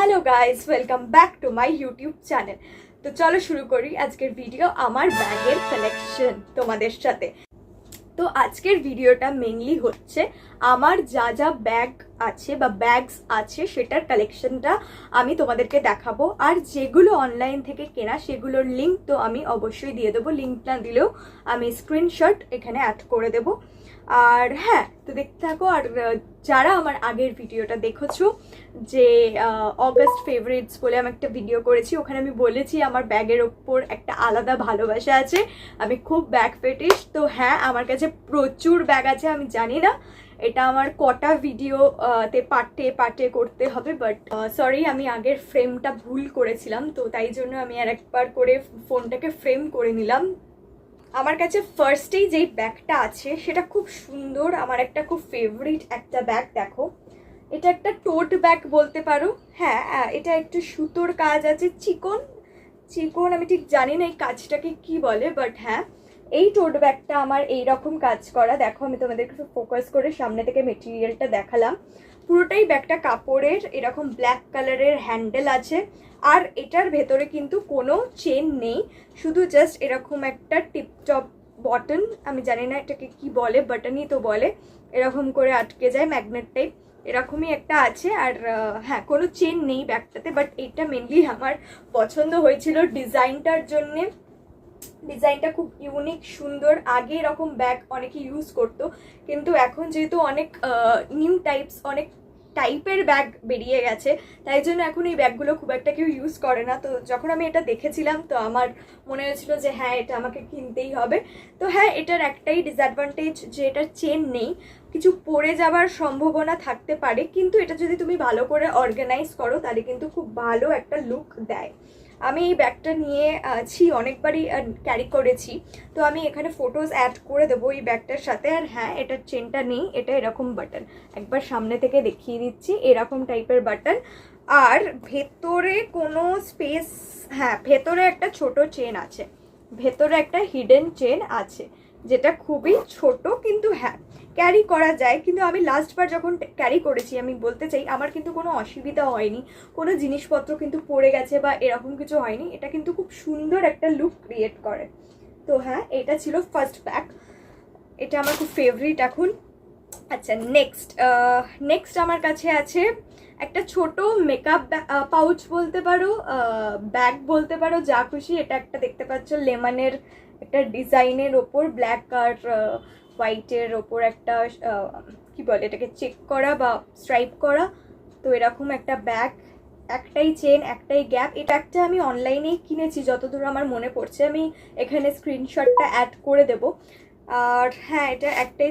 Hello guys, welcome back to my YouTube channel. তো চলো শুরু করি আজকের ভিডিও, আমার ব্যাগের কালেকশন তোমাদের সাথে। তো আজকের ভিডিওটা মেনলি হচ্ছে আমার যা যা ব্যাগ আছে বা ব্যাগস আছে সেটার কালেকশনটা আমি তোমাদেরকে দেখাবো। আর যেগুলো অনলাইন থেকে কেনা সেগুলোর লিঙ্ক তো আমি অবশ্যই দিয়ে দেবো, লিঙ্ক না দিলেও আমি স্ক্রিনশট এখানে অ্যাড করে দেবো। আর হ্যাঁ, তো দেখতে থাকো। আর যারা আমার আগের ভিডিওটা দেখেছো, যে অগাস্ট ফেভারিটস বলে আমি একটা ভিডিও করেছি, ওখানে আমি বলেছি আমার ব্যাগের ওপর একটা আলাদা ভালোবাসা আছে, আমি খুব ব্যাগ ফেটিস। তো হ্যাঁ, আমার কাছে প্রচুর ব্যাগ আছে। আমি জানি না এটা আমার কটা ভিডিওতে পার্টে পার্টে করতে হবে, বাট সরি, আমি আগের ফ্রেমটা ভুল করেছিলাম, তো তাই জন্য আমি আর একবার করে ফোনটাকে ফ্রেম করে নিলাম। আমার কাছে ফার্স্টেই যেই ব্যাগটা আছে সেটা খুব সুন্দর, আমার একটা খুব ফেভারিট একটা ব্যাগ। দেখো, এটা একটা টোট ব্যাগ বলতে পারো। হ্যাঁ, এটা একটু সুতোর কাজ আছে, চিকন চিকন, আমি ঠিক জানি না এই কাজটাকে কি বলে, বাট হ্যাঁ, এই টোট ব্যাগটা আমার এইরকম কাজ করা। দেখো, আমি তোমাদেরকে ফোকাস করে সামনে থেকে মেটেরিয়ালটা দেখালাম। পুরোটাই ব্যাগটা কাপড়ের, এরকম ব্ল্যাক কালারের হ্যান্ডেল আছে। আর এটার ভেতরে কিন্তু কোনো চেন নেই, শুধু জাস্ট এরকম একটা টিপটপ বটন, আমি জানি না এটাকে কি বলে, বাটনই তো বলে, এরকম করে আটকে যায় ম্যাগনেট টাইপ, এরকমই একটা আছে। আর হ্যাঁ, কোনো চেন নেই ব্যাগটাতে, বাট এটা মেনলি আমার পছন্দ হয়েছিল ডিজাইনটার জন্যে। ডিজাইনটা খুব ইউনিক, সুন্দর। আগে এরকম ব্যাগ অনেকে ইউজ করতো, কিন্তু এখন যেহেতু অনেক নিউ অনেক টাইপের ব্যাগ বেরিয়ে গেছে, তাই জন্য এখন এই ব্যাগগুলো খুব একটা কেউ ইউজ করে না। তো যখন আমি এটা দেখেছিলাম, তো আমার মনে হয়েছিল যে হ্যাঁ, এটা আমাকে কিনতেই হবে। তো হ্যাঁ, এটার একটাই ডিসঅ্যাডভান্টেজ যে এটার চেন নেই, কিছু পড়ে যাওয়ার সম্ভাবনা থাকতে পারে, কিন্তু এটা যদি তুমি ভালো করে অর্গানাইজ করো তাহলে কিন্তু খুব ভালো একটা লুক দেয়। আমি এই ব্যাগটা নিয়েছি, অনেকবারই ক্যারি করেছি, তো আমি এখানে ফটোজ অ্যাড করে দেবো এই ব্যাগটার সাথে। আর হ্যাঁ, এটার চেনটা নেই, এটা এরকম বাটন, একবার সামনে থেকে দেখিয়ে দিচ্ছি, এরকম টাইপের বাটন। আর ভেতরে কোনো স্পেস, হ্যাঁ, ভেতরে একটা ছোট চেন আছে, ভেতরে একটা হিডেন চেন আছে, যেটা খুবই ছোট, কিন্তু হ্যাঁ, ক্যারি করা যায়। কিন্তু আমি লাস্টবার যখন ক্যারি করেছি, আমি বলতে চাই আমার কিন্তু কোনো অসুবিধা হয়নি, কোনো জিনিসপত্র কিন্তু পড়ে গেছে বা এরকম কিছু হয়নি। এটা কিন্তু খুব সুন্দর একটা লুক ক্রিয়েট করে। তো হ্যাঁ, এটা ছিল ফার্স্ট ব্যাগ, এটা আমার খুব ফেভারিট এখন। আচ্ছা, নেক্সট আমার কাছে আছে একটা ছোট মেকআপ পাউচ বলতে পারো, ব্যাগ বলতে পারো, যা খুশি। এটা একটা দেখতে পাচ্ছ লেমনের একটা ডিজাইনের ওপর ব্ল্যাক আর হোয়াইটের ওপর একটা কি বলে এটাকে, চেক করা বা স্ট্রাইপ করা। তো এরকম একটা ব্যাগ, একটাই চেন, একটাই গ্যাপ। এটা একটা আমি অনলাইনেই কিনেছি যতদূর আমার মনে পড়ছে, আমি এখানে স্ক্রিনশটটা অ্যাড করে দেবো। আর হ্যাঁ, এটা একটাই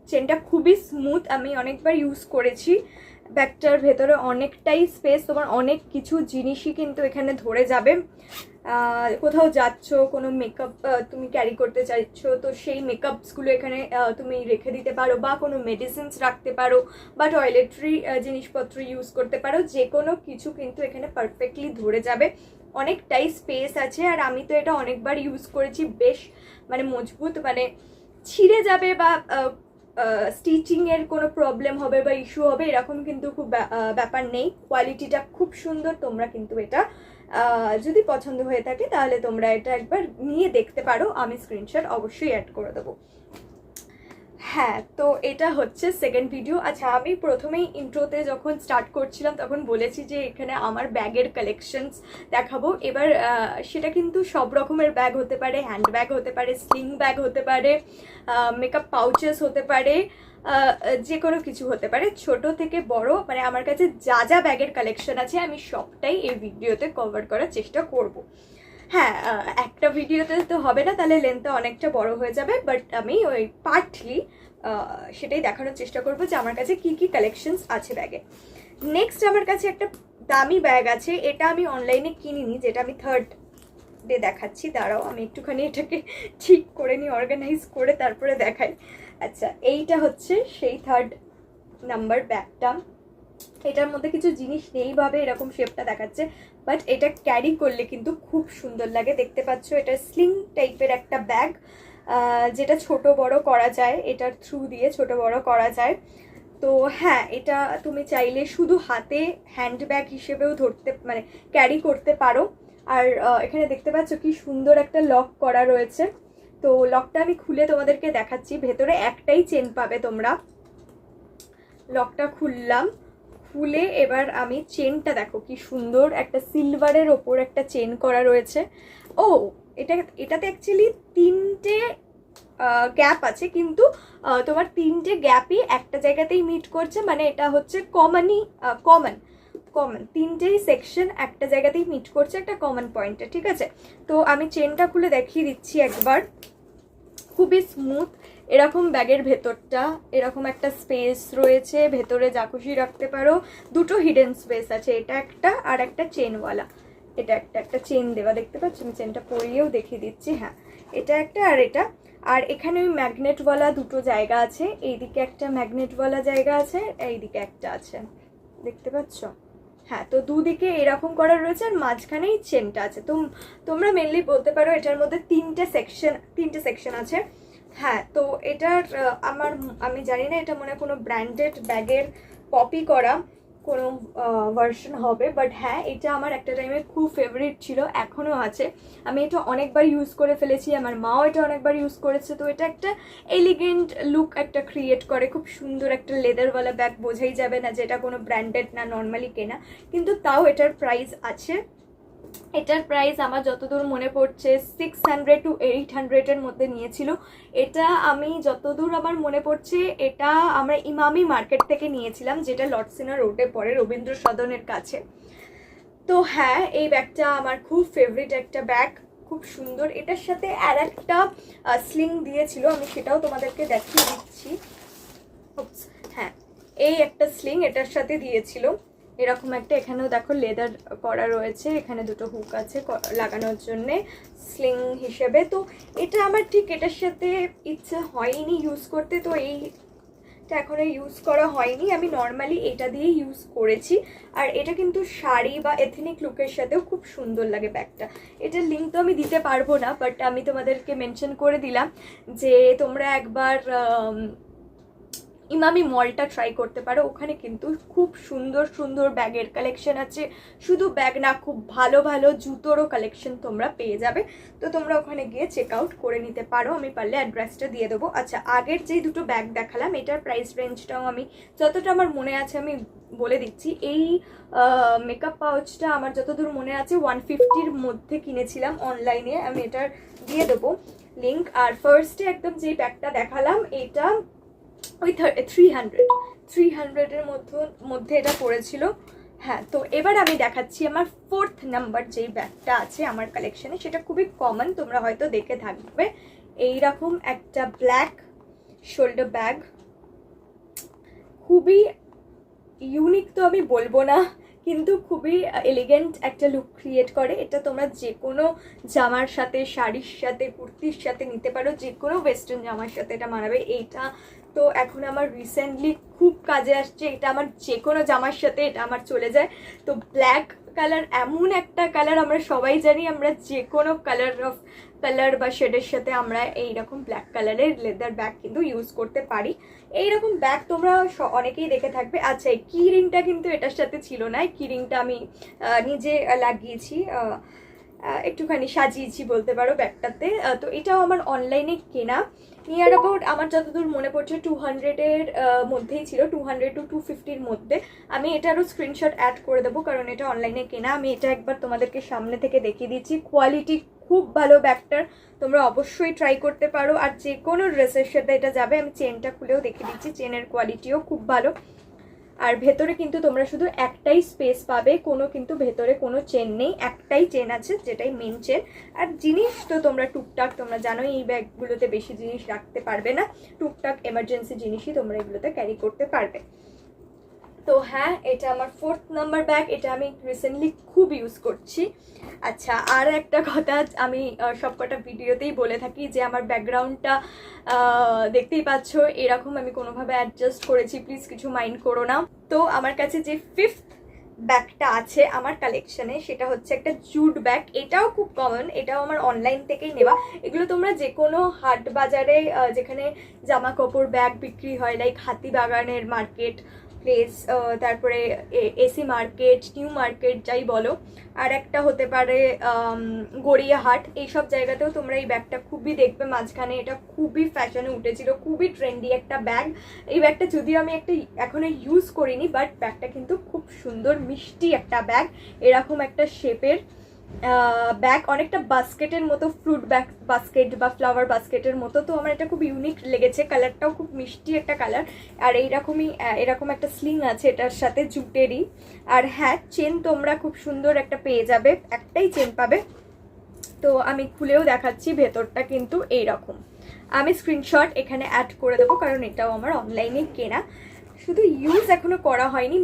চেনটা খুবই স্মুথ, আমি অনেকবার ইউজ করেছি। ব্যাগটার ভেতরে অনেকটাই স্পেস, তোমার অনেক কিছু জিনিসই কিন্তু এখানে ধরে যাবে। কোথাও যাচ্ছ, কোনো মেকআপ তুমি ক্যারি করতে চাইছো, তো সেই মেকআপসগুলো এখানে তুমি রেখে দিতে পারো, বা কোনো মেডিসিনস রাখতে পারো, বা টয়লেট্রি জিনিসপত্র ইউজ করতে পারো, যে কোনো কিছু কিন্তু এখানে পারফেক্টলি ধরে যাবে। অনেকটাই স্পেস আছে। আর আমি তো এটা অনেকবার ইউজ করেছি, বেশ মানে মজবুত, মানে ছিঁড়ে যাবে বা স্টিচিংয়ের কোনো প্রবলেম হবে বা ইস্যু হবে এরকম কিন্তু খুব ব্যাপার নেই। কোয়ালিটিটা খুব সুন্দর, তোমরা কিন্তু এটা যদি পছন্দ হয়ে থাকে তাহলে তোমরা এটা একবার নিয়ে দেখতে পারো, আমি স্ক্রিনশট অবশ্যই অ্যাড করে দেবো। হ্যাঁ, তো এটা হচ্ছে সেকেন্ড ভিডিও। আচ্ছা, আমি প্রথমেই ইন্ট্রোতে যখন স্টার্ট করছিলাম তখন বলেছি যে এখানে আমার ব্যাগের কালেকশনস দেখাবো। এবার সেটা কিন্তু সব রকমের ব্যাগ হতে পারে, হ্যান্ড ব্যাগ হতে পারে, স্লিং ব্যাগ হতে পারে, মেকআপ পাউচেস হতে পারে, যে কোনো কিছু হতে পারে, ছোট থেকে বড়, মানে আমার কাছে যা যা ব্যাগের কালেকশন আছে আমি সবটাই এই ভিডিওতে কভার করার চেষ্টা করব। হ্যাঁ, একটা ভিডিওতে তো হবে না, তাহলে লেন্থটা অনেকটা বড় হয়ে যাবে, বাট আমি ওই পার্টলি সেটাই দেখানোর চেষ্টা করবো যে আমার কাছে কি কি কালেকশনস আছে ব্যাগে। নেক্সট আমার কাছে একটা দামি ব্যাগ আছে, এটা আমি অনলাইনে কিনিনি, যেটা আমি থার্ড ডে দেখাচ্ছি। দাঁড়াও, আমি একটুখানি এটাকে ঠিক করে নিই, অর্গানাইজ করে তারপরে দেখাই। আচ্ছা, এইটা হচ্ছে সেই থার্ড নাম্বার ব্যাগটা। এটার মধ্যে কিছু জিনিস নেই ভাবে এরকম শেপটা দেখাচ্ছে, বাট এটা ক্যারি করলে কিন্তু খুব সুন্দর লাগে। দেখতে পাচ্ছ, এটা স্লিং টাইপের একটা ব্যাগ, যেটা ছোট বড় করা যায়, এটার থ্রু দিয়ে ছোট বড় করা যায়। তো হ্যাঁ, এটা তুমি চাইলে শুধু হাতে হ্যান্ড ব্যাগ হিসেবেও ধরতে মানে ক্যারি করতে পারো। আর এখানে দেখতে পাচ্ছ কি সুন্দর একটা লক করা রয়েছে। তো লকটা আমি খুলে তোমাদেরকে দেখাচ্ছি। ভেতরে একটাই চেন পাবে তোমরা। লকটা খুললাম, খুলে এবার আমি চেনটা দেখো কি সুন্দর একটা সিলভারের ওপর একটা চেন করা রয়েছে। ও এটাতে অ্যাকচুয়ালি 3টে গ্যাপ আছে, কিন্তু তোমার 3টে গ্যাপই একটা জায়গাতেই মিট করছে, মানে এটা হচ্ছে কমন 3টেই সেকশন একটা জায়গাতেই মিট করছে একটা কমন পয়েন্টে, ঠিক আছে। তো আমি চেনটা খুলে দেখিয়ে দিচ্ছি একবার। খুবই স্মুথ। এরকম ব্যাগের ভেতরটা এরকম একটা স্পেস রয়েছে, ভেতরে যা খুশি রাখতে পারো। দুটো হিডেন স্পেস আছে, এটা একটা আর একটা চেনওয়ালা। এটা একটা চেন দেওয়া, দেখতে পাচ্ছ? আমি চেনটা পরিয়েও দেখিয়ে দিচ্ছি। হ্যাঁ, এটা একটা আর এটা। আর এখানে ওই ম্যাগনেটওয়ালা দুটো জায়গা আছে, এইদিকে একটা ম্যাগনেটওয়ালা জায়গা আছে, এইদিকে একটা আছে, দেখতে পাচ্ছ? হ্যাঁ, তো দুদিকে এরকম করা রয়েছে আর মাঝখানেই চেনটা আছে। তো তোমরা মেনলি বলতে পারো এটার মধ্যে 3টে সেকশন আছে। হ্যাঁ, তো এটার আমি জানি না এটা মনে কোনো ব্র্যান্ডেড ব্যাগের কপি করা কোনো ভার্সন হবে, বাট হ্যাঁ, এটা আমার একটা টাইমে খুব ফেভারিট ছিল, এখনও আছে। আমি এটা অনেকবার ইউজ করে ফেলেছি, আমার মাও এটা অনেকবার ইউজ করেছে। তো এটা একটা এলিগেন্ট লুক একটা ক্রিয়েট করে, খুব সুন্দর একটা লেদারওয়ালা ব্যাগ। বোঝাই যাবে না যে এটা কোনো ব্র্যান্ডেড না, নর্মালি কেনা, কিন্তু তাও এটার প্রাইস আছে। এটার প্রাইস আমার যতদূর মনে পড়ছে 600 to 800-এর মধ্যে নিয়েছিল। এটা আমি যতদূর আমার মনে পড়ছে এটা আমরা ইমামি মার্কেট থেকে নিয়েছিলাম, যেটা লর্ডসিনা রোডে পড়ে, রবীন্দ্র সদনের কাছে। তো হ্যাঁ, এই ব্যাগটা আমার খুব ফেভারিট একটা ব্যাগ, খুব সুন্দর। এটার সাথে আর একটা স্লিং দিয়েছিল, আমি সেটাও তোমাদেরকে দেখিয়ে দিচ্ছি। হ্যাঁ, এই একটা স্লিং এটার সাথে দিয়েছিল, এরকম একটা। এখানেও দেখো লেদার করা রয়েছে, এখানে দুটো হুক আছে লাগানোর জন্যে স্লিং হিসেবে। তো এটা আমার ঠিক এটার সাথে ইচ্ছে হয়নি ইউজ করতে, তো এইটা এখনো ইউজ করা হয়নি। আমি নর্মালি এটা দিয়ে ইউজ করেছি। আর এটা কিন্তু শাড়ি বা এথনিক লুকের সাথেও খুব সুন্দর লাগে ব্যাগটা। এটার লিঙ্ক তো আমি দিতে পারবো না, বাট আমি তোমাদেরকে মেনশন করে দিলাম যে তোমরা একবার ইমামি মলটা ট্রাই করতে পারো। ওখানে কিন্তু খুব সুন্দর সুন্দর ব্যাগের কালেকশন আছে, শুধু ব্যাগ না, খুব ভালো ভালো জুতোরও কালেকশন তোমরা পেয়ে যাবে। তো তোমরা ওখানে গিয়ে চেক আউট করে নিতে পারো, আমি পারলে অ্যাড্রেসটা দিয়ে দেবো। আচ্ছা, আগের যেই দুটো ব্যাগ দেখালাম এটার প্রাইস রেঞ্জটাও আমি যতটা আমার মনে আছে আমি বলে দিচ্ছি। এই মেকআপ পাউচটা আমার যতদূর মনে আছে 150-র মধ্যে কিনেছিলাম অনলাইনে, আমি এটার দিয়ে দেবো লিঙ্ক। আর ফার্স্টে একদম যেই ব্যাগটা দেখালাম এটা ওই 300-এর মধ্যে এটা পড়েছিল। হ্যাঁ, তো এবার আমি দেখাচ্ছি আমার 4th নাম্বার যেই ব্যাগটা আছে আমার কালেকশনে, সেটা খুবই কমন, তোমরা হয়তো দেখে থাকবে। এইরকম একটা ব্ল্যাক শোল্ডার ব্যাগ, খুবই ইউনিক তো আমি বলবো না, কিন্তু খুবই এলিগেন্ট একটা লুক ক্রিয়েট করে। এটা তোমরা যে কোনো জামার সাথে, শাড়ির সাথে, কুর্তির সাথে নিতে পারো, যে কোনো ওয়েস্টার্ন জামার সাথে এটা মানাবে। এইটা তো এখন আমার রিসেন্টলি খুব কাজে আসছে, এটা আমার যে কোনো জামার সাথে এটা আমার চলে যায়। তো ব্ল্যাক কালার এমন একটা কালার, আমরা সবাই জানি আমরা যে কোনো কালার বা শেডের সাথে আমরা এইরকম ব্ল্যাক কালারের লেদার ব্যাগ কিন্তু ইউজ করতে পারি। এইরকম ব্যাগ তোমরা অনেকেই দেখে থাকবে। আচ্ছা, এই কি রিংটা কিন্তু এটার সাথে ছিল না, কি রিংটা আমি নিজে লাগিয়েছি, একটুখানি সাজিয়েছি বলতে পারো ব্যাগটাতে। তো এটাও আমার অনলাইনে কেনা, নিয়ার অ্যাবাউট আমার যতদূর মনে পড়ছে 200-এর মধ্যেই ছিল, 200 to 250-র মধ্যে। আমি এটারও স্ক্রিনশট অ্যাড করে দেবো, কারণ এটা অনলাইনে কেনা। আমি এটা একবার তোমাদেরকে সামনে থেকে দেখিয়ে দিচ্ছি, কোয়ালিটি খুব ভালো ব্যাগটার, তোমরা অবশ্যই ট্রাই করতে পারো। আর যে কোনো ড্রেসের সাথে এটা যাবে। আমি চেনটা খুলেও দেখিয়ে দিচ্ছি, চেনের কোয়ালিটিও খুব ভালো। আর ভেতরে কিন্তু তোমরা শুধু একটাই স্পেস পাবে, কিন্তু ভেতরে কোনো চেন নেই, একটাই চেন আছে, যেটাই মেন চেন। আর জিনিস তো তোমরা টুকটাক, তোমরা জানো এই ব্যাগগুলোতে বেশি জিনিস রাখতে পারবে না, টুকটাক এমার্জেন্সি জিনিসই তোমরা এগুলোতে ক্যারি করতে পারবে। তো হ্যাঁ, এটা আমার 4th নাম্বার ব্যাগ, এটা আমি রিসেন্টলি খুব ইউজ করছি। আচ্ছা, আর একটা কথা আমি সবকটা ভিডিওতেই বলে থাকি যে আমার ব্যাকগ্রাউন্ডটা দেখতেই পাচ্ছ এরকম, আমি কোনোভাবে অ্যাডজাস্ট করেছি, প্লিজ কিছু মাইন্ড করো না। তো আমার কাছে যে 5th ব্যাগটা আছে আমার কালেকশনে, সেটা হচ্ছে একটা জুট ব্যাগ। এটাও খুব কমন, এটাও আমার অনলাইন থেকেই নেওয়া। এগুলো তোমরা যে কোনো হাট বাজারে যেখানে জামা কাপড় ব্যাগ বিক্রি হয়, লাইক হাতিবাগানের মার্কেট প্লেস, তারপরে এসি মার্কেট, নিউ মার্কেট যাই বলো, আর একটা হতে পারে গড়িয়াহাট, এইসব জায়গাতেও তোমরা এই ব্যাগটা খুবই দেখবে। মাঝখানে এটা খুবই ফ্যাশনে উঠেছিল, খুবই ট্রেন্ডি একটা ব্যাগ। এই ব্যাগটা যদিও আমি একটা এখনো ইউজ করিনি, বাট ব্যাগটা কিন্তু খুব সুন্দর মিষ্টি একটা ব্যাগ। এরকম একটা শেপের ব্যাগ, অনেকটা বাস্কেটের মতো, ফ্রুট বাস্কেট বা ফ্লাওয়ার বাস্কেটের মতো। তো আমার এটা খুব ইউনিক লেগেছে, কালারটাও খুব মিষ্টি একটা কালার। আর এইরকমই এরকম একটা স্লিং আছে এটার সাথে জুটেরই। আর হ্যাঁ, চেন তোমরা খুব সুন্দর একটা পেয়ে যাবে, একটাই চেন পাবে। তো আমি খুলেও দেখাচ্ছি, ভেতরটা কিন্তু এইরকম। আমি স্ক্রিনশট এখানে অ্যাড করে দেবো, কারণ এটাও আমার অনলাইনে কেনা, শুধু ইউজ এখনো করা হয়নি।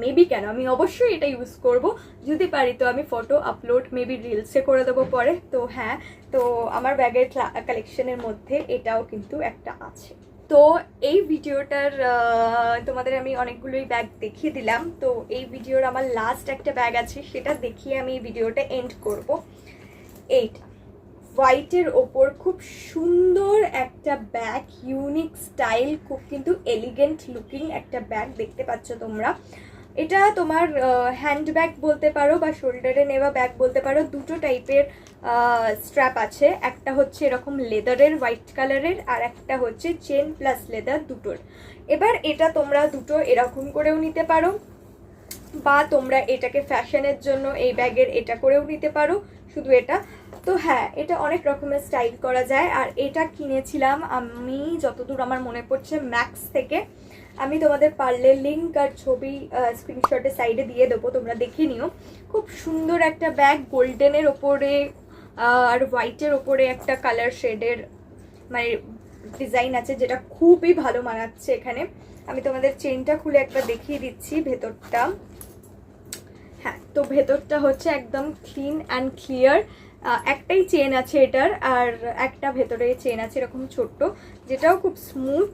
মেবি কেন, আমি অবশ্যই এটা ইউজ করব, যদি পারি তো আমি ফটো আপলোড মেবি রিলসে করে দেবো পরে। তো হ্যাঁ, তো আমার ব্যাগের কালেকশনের মধ্যে এটাও কিন্তু একটা আছে। তো এই ভিডিওটার তোমাদের আমি অনেকগুলোই ব্যাগ দেখিয়ে দিলাম। তো এই ভিডিওর আমার লাস্ট একটা ব্যাগ আছে, সেটা দেখিয়ে আমি এই ভিডিওটা এন্ড করব। এইটা হোয়াইটের ওপর খুব সুন্দর একটা ব্যাগ, ইউনিক স্টাইল, খুব কিন্তু এলিগেন্ট লুকিং একটা ব্যাগ দেখতে পাচ্ছ তোমরা। এটা তোমার হ্যান্ড ব্যাগ বলতে পারো বা শোল্ডারে নেওয়া ব্যাগ বলতে পারো। দুটো টাইপের স্ট্র্যাপ আছে, একটা হচ্ছে এরকম লেদারের হোয়াইট কালারের, আর একটা হচ্ছে চেন প্লাস লেদার দুটোর। এবার এটা তোমরা দুটো এরকম করেও নিতে পারো, বা তোমরা এটাকে ফ্যাশনের জন্য এই ব্যাগের এটা করেও নিতে পারো, শুধু এটা। তো হ্যাঁ, এটা অনেক রকমের স্টাইল করা যায়। আর এটা কিনেছিলাম আমি যতদূর আমার মনে পড়ছে ম্যাক্স থেকে। আমি তোমাদের পারলে লিঙ্ক আর ছবি স্ক্রিনশটের সাইডে দিয়ে দেবো, তোমরা দেখে নিও। খুব সুন্দর একটা ব্যাগ, গোল্ডেনের ওপরে আর হোয়াইটের ওপরে একটা কালার শেডের মানে ডিজাইন আছে, যেটা খুবই ভালো মানাচ্ছে এখানে। আমি তোমাদের চেনটা খুলে একবার দেখিয়ে দিচ্ছি ভেতরটা। হ্যাঁ, তো ভেতরটা হচ্ছে একদম ক্লিন অ্যান্ড ক্লিয়ার। একটাই চেন আছে এটার, আর একটা ভেতরে চেন আছে এরকম ছোট্ট, যেটাও খুব স্মুথ।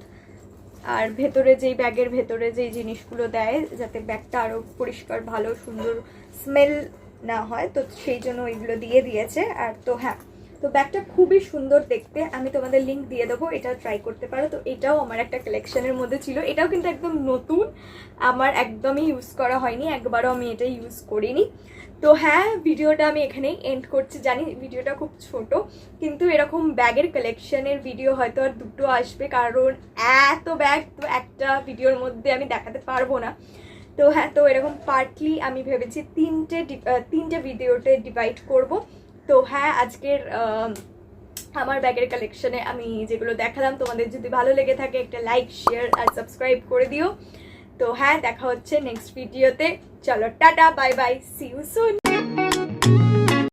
আর ভেতরে যেই ব্যাগের ভেতরে যেই জিনিসগুলো দেয় যাতে ব্যাগটা আরও পরিষ্কার ভালো সুন্দর স্মেল না হয়, তো সেই জন্য ওইগুলো দিয়ে দিয়েছে। আর তো হ্যাঁ, তো ব্যাগটা খুবই সুন্দর দেখতে, আমি তোমাদের লিঙ্ক দিয়ে দেবো, এটা ট্রাই করতে পারো। তো এটাও আমার একটা কালেকশনের মধ্যে ছিল, এটাও কিন্তু একদম নতুন, আমার একদমই ইউজ করা হয়নি, একবারও আমি এটা ইউজ করিনি। তো হ্যাঁ, ভিডিওটা আমি এখানেই এন্ড করছি। জানি ভিডিওটা খুব ছোট, কিন্তু এরকম ব্যাগের কালেকশনের ভিডিও হয়তো আর দুটো আসবে, কারণ এত ব্যাগ তো একটা ভিডিওর মধ্যে আমি দেখাতে পারবো না। তো হ্যাঁ, তো এরকম পার্টলি আমি ভেবেছি তিনটে ভিডিওতে ডিভাইড করব। তো হ্যাঁ, আজকের আমার ব্যাগের কালেকশনে আমি যেগুলো দেখালাম, তোমাদের যদি ভালো লেগে থাকে একটা লাইক, শেয়ার আর সাবস্ক্রাইব করে দিও। তো হ্যাঁ, দেখা হচ্ছে নেক্সট ভিডিওতে। চলো tata, bye bye, see you soon.